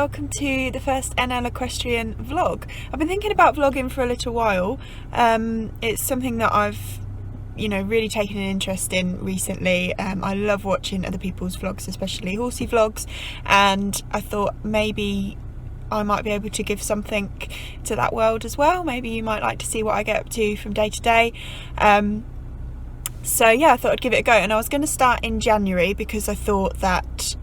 welcome to the first NL Equestrian vlog. I've been thinking about vlogging for a little while. It's something that I've really taken an interest in recently. I love watching other people's vlogs, especially horsey vlogs, and I thought maybe I might be able to give something to that world as well. Maybe you might like to see what I get up to from day to day. So yeah, I thought I'd give it a go, and I was going to start in January because I thought that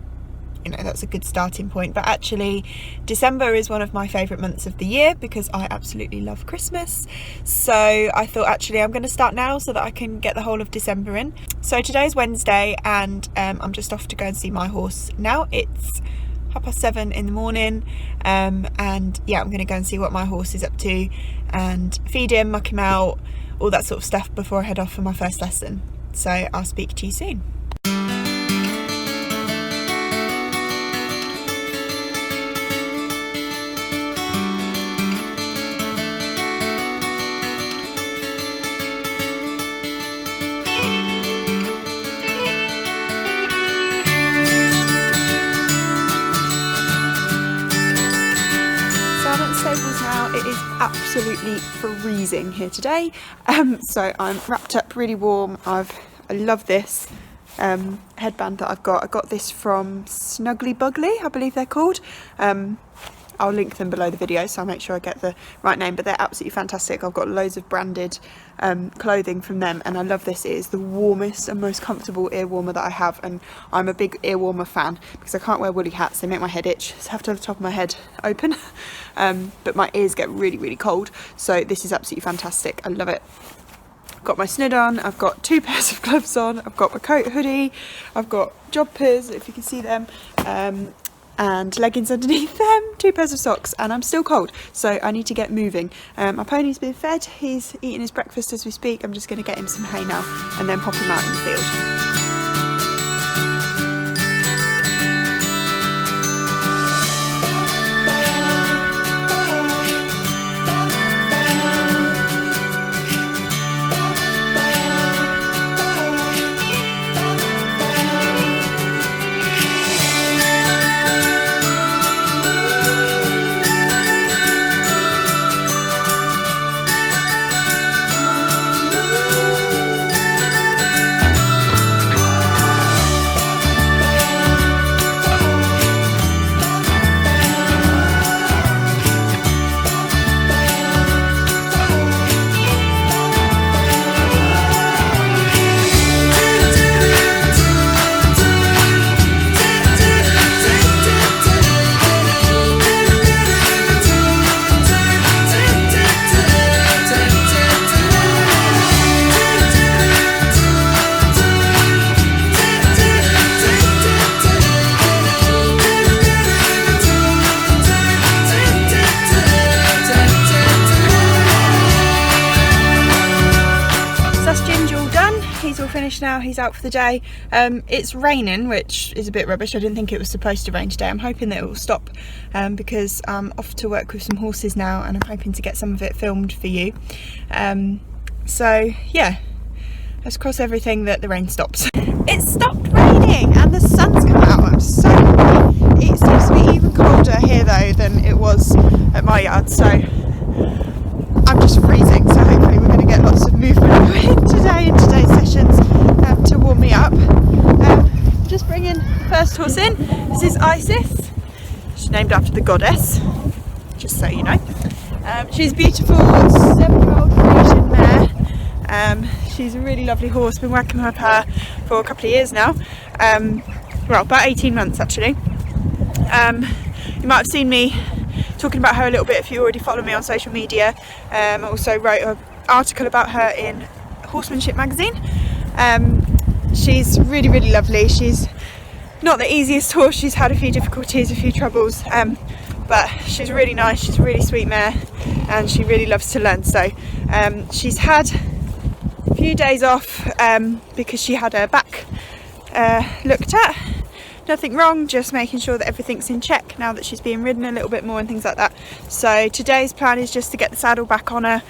that's a good starting point, but actually December is one of my favourite months of the year because I absolutely love Christmas. So I thought actually I'm going to start now so that I can get the whole of December in. So today's Wednesday, and I'm just off to go and see my horse now. It's 7:30 in the morning, and yeah, I'm going to go and see what my horse is up to and feed him, muck him out, all that sort of stuff before I head off for my first lesson. So I'll speak to you soon. It is absolutely freezing here today, so I'm wrapped up really warm. I love this headband that I've got. I got this from Snuggly Bugly, I believe they're called. I'll link them below the video, so I'll make sure I get the right name, but they're absolutely fantastic. I've got loads of branded clothing from them, and I love this. It is the warmest and most comfortable ear warmer that I have, and I'm a big ear warmer fan because I can't wear woolly hats. They make my head itch, so I have to have the top of my head open. But my ears get really cold, so this is absolutely fantastic. I love it. I've got my snid on, I've got 2 pairs of gloves on, I've got my coat hoodie, I've got joggers, if you can see them, and leggings underneath them, 2 pairs of socks, and I'm still cold, so I need to get moving. My pony's been fed, he's eating his breakfast as we speak. I'm just going to get him some hay now and then pop him out in the field. Finished now, he's out for the day. It's raining, which is a bit rubbish. I didn't think it was supposed to rain today. I'm hoping that it will stop because I'm off to work with some horses now, and I'm hoping to get some of it filmed for you. So yeah, let's cross everything that the rain stops. It stopped raining and the sun's come out. I'm so happy. It seems to be even colder here though than it was at my yard, so I'm just freezing, so hopefully we're going to get lots of movement going today in today's sessions to warm me up. Just bringing the first horse in. This is Isis. She's named after the goddess, just so you know. She's a beautiful 7-year-old Frisian mare. She's a really lovely horse. Been working with her for a couple of years now. Well, about 18 months actually. You might have seen me talking about her a little bit if you already follow me on social media. I also wrote an article about her in Horsemanship magazine. She's really lovely. She's not the easiest horse. She's had a few difficulties, a few troubles, but she's really nice. She's a really sweet mare, and she really loves to learn. So she's had a few days off because she had her back looked at. Nothing wrong, just making sure that everything's in check now that she's being ridden a little bit more and things like that. So today's plan is just to get the saddle back on her.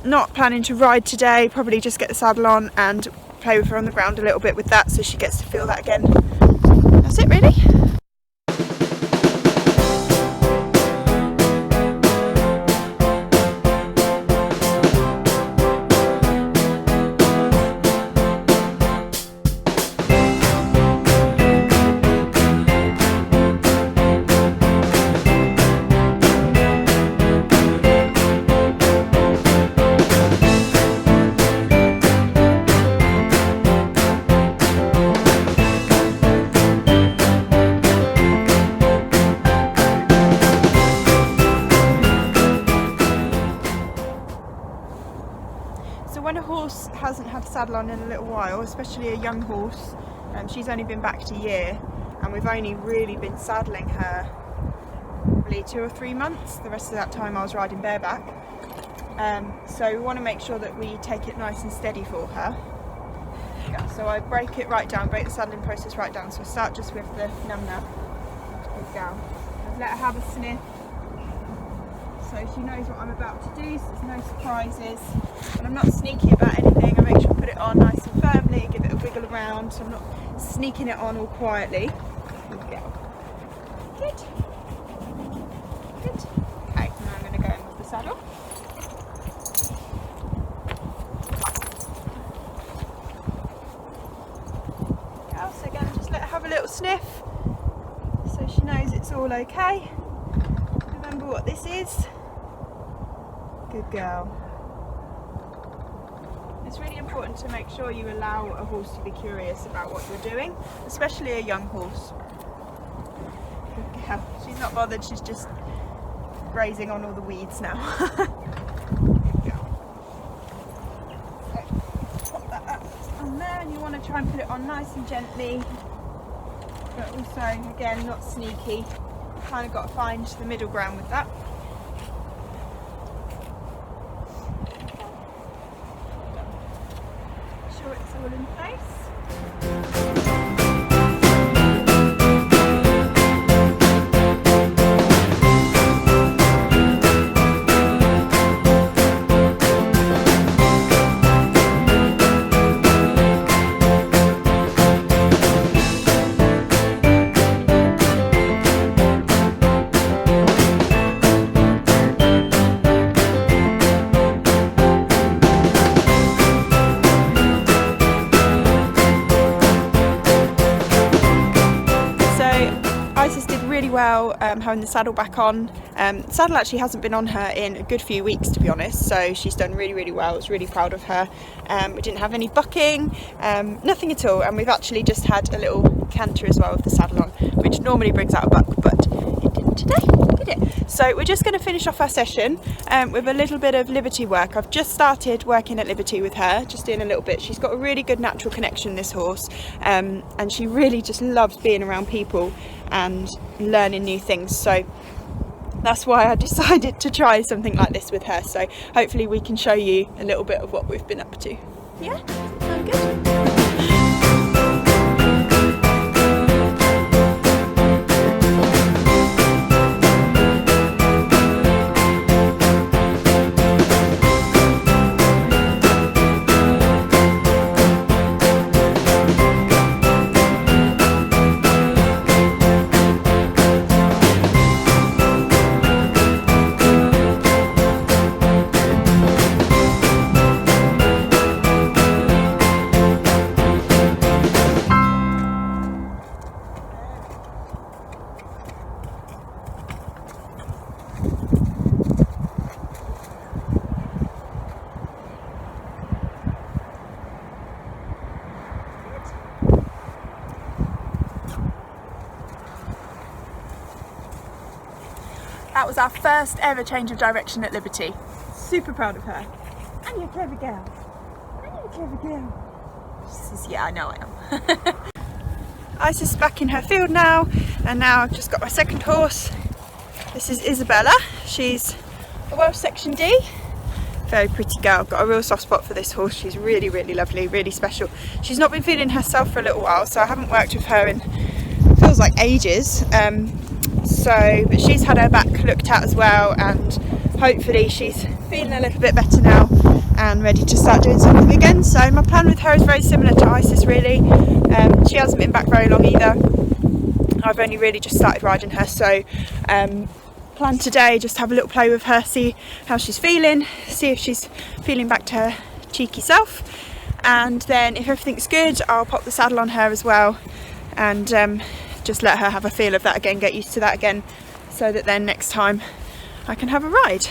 Not planning to ride today, probably just get the saddle on and play with her on the ground a little bit with that so she gets to feel that again. That's it really. horse hasn't had a saddle on in a little while, especially a young horse. She's only been backed a year, and we've only really been saddling her probably 2 or 3 months. The rest of that time I was riding bareback. So we want to make sure that we take it nice and steady for her. Yeah, so I break it right down, break the saddling process right down. So I start just with the num-num. Good girl. I've let her have a sniff, so she knows what I'm about to do, so there's no surprises. And I'm not sneaky about anything. I make sure I put it on nice and firmly, give it a wiggle around, so I'm not sneaking it on all quietly. Good girl. Good. Good. Okay, now I'm going to go in with the saddle. So again, just let her have a little sniff so she knows it's all okay. Remember what this is. Good girl. It's really important to make sure you allow a horse to be curious about what you're doing, especially a young horse. Good girl. She's not bothered, she's just grazing on all the weeds now. Good girl. So, pop that up on there, and you want to try and put it on nice and gently, but also, again, not sneaky. Kind of got to find the middle ground with that. Sure it's all in place. Well, having the saddle back on. The saddle actually hasn't been on her in a good few weeks, to be honest, so she's done really well. I was really proud of her. We didn't have any bucking, nothing at all, and we've actually just had a little canter as well with the saddle on, which normally brings out a buck, but it didn't today, did it? So we're just going to finish off our session with a little bit of Liberty work. I've just started working at Liberty with her, just doing a little bit. She's got a really good natural connection, this horse, and she really just loves being around people and learning new things, so that's why I decided to try something like this with her. So hopefully we can show you a little bit of what we've been up to. Yeah, sound good? That was our first ever change of direction at Liberty. Super proud of her. And you're a clever girl. And you're a clever girl. She says, yeah, I know I am. Isis is back in her field now, and now I've just got my second horse. This is Isabella. She's a Welsh Section D. Very pretty girl. Got a real soft spot for this horse. She's really lovely, really special. She's not been feeling herself for a little while, so I haven't worked with her in, feels like ages. But she's had her back looked at as well, and hopefully she's feeling a little bit better now and ready to start doing something again. So my plan with her is very similar to Isis, really. She hasn't been back very long either. I've only really just started riding her, so plan today just have a little play with her, see how she's feeling, see if she's feeling back to her cheeky self, and then if everything's good I'll pop the saddle on her as well, and just let her have a feel of that again, get used to that again, so that then next time I can have a ride.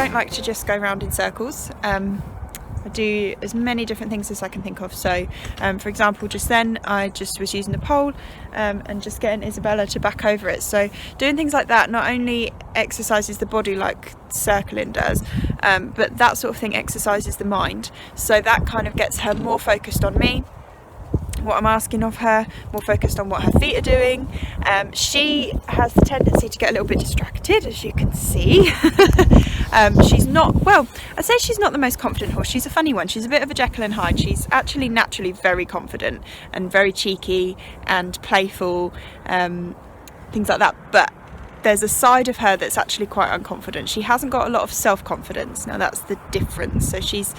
don't like to just go around in circles. I do as many different things as I can think of. So for example, just then I just was using the pole and just getting Isabella to back over it. So doing things like that not only exercises the body like circling does, but that sort of thing exercises the mind. So that kind of gets her more focused on me, what I'm asking of her, more focused on what her feet are doing. She has the tendency to get a little bit distracted, as you can see. She's not, well, I'd say she's not the most confident horse. She's a funny one. She's a bit of a Jekyll and Hyde. She's actually naturally very confident and very cheeky and playful, things like that. But there's a side of her that's actually quite unconfident. She hasn't got a lot of self-confidence. Now that's the difference. So she's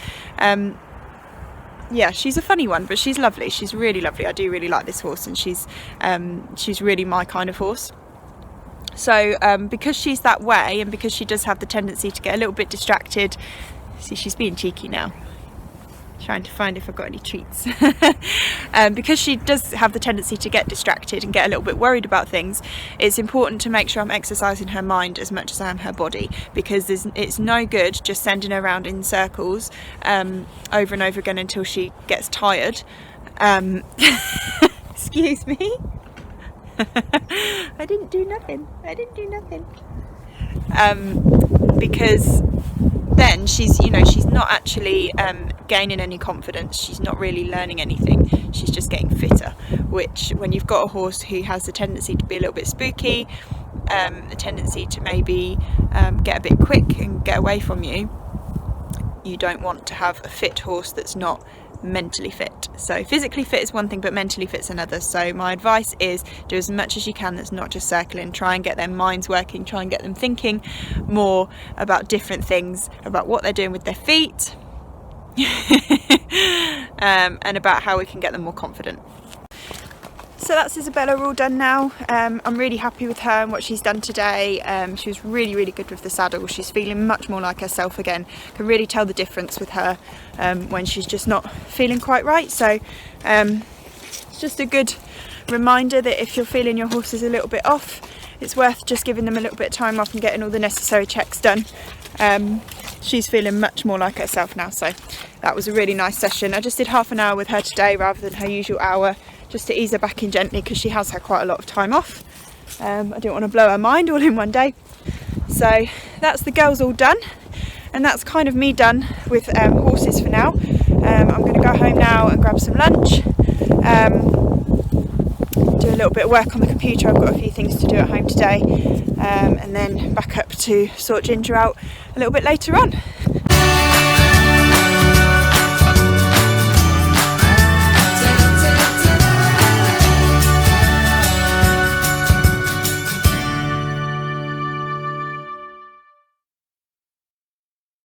yeah, she's a funny one, but she's lovely. She's really lovely. I do really like this horse, and she's really my kind of horse. So because she's that way, and because she does have the tendency to get a little bit distracted, see, she's being cheeky now, trying to find if I've got any treats. Because she does have the tendency to get distracted and get a little bit worried about things, it's important to make sure I'm exercising her mind as much as I am her body, because it's no good just sending her around in circles over and over again until she gets tired. Excuse me. I didn't do nothing. Because then she's not actually gaining any confidence. She's not really learning anything. She's just getting fitter, which when you've got a horse who has the tendency to be a little bit spooky, a tendency to maybe get a bit quick and get away from you, you don't want to have a fit horse that's not mentally fit. So physically fit is one thing, but mentally fit's another. So my advice is do as much as you can that's not just circling. Try and get their minds working, try and get them thinking more about different things, about what they're doing with their feet, and about how we can get them more confident. So that's Isabella all done now. I'm really happy with her and what she's done today. She was really good with the saddle. She's feeling much more like herself again. Can really tell the difference with her when she's just not feeling quite right. So it's just a good reminder that if you're feeling your horse is a little bit off, it's worth just giving them a little bit of time off and getting all the necessary checks done. She's feeling much more like herself now, so that was a really nice session. I just did half an hour with her today rather than her usual hour, just to ease her back in gently, because she has had quite a lot of time off. I didn't want to blow her mind all in one day. So that's the girls all done, and that's kind of me done with horses for now. I'm going to go home now and grab some lunch, do a little bit of work on the computer. I've got a few things to do at home today, and then back up to sort Ginger out a little bit later on.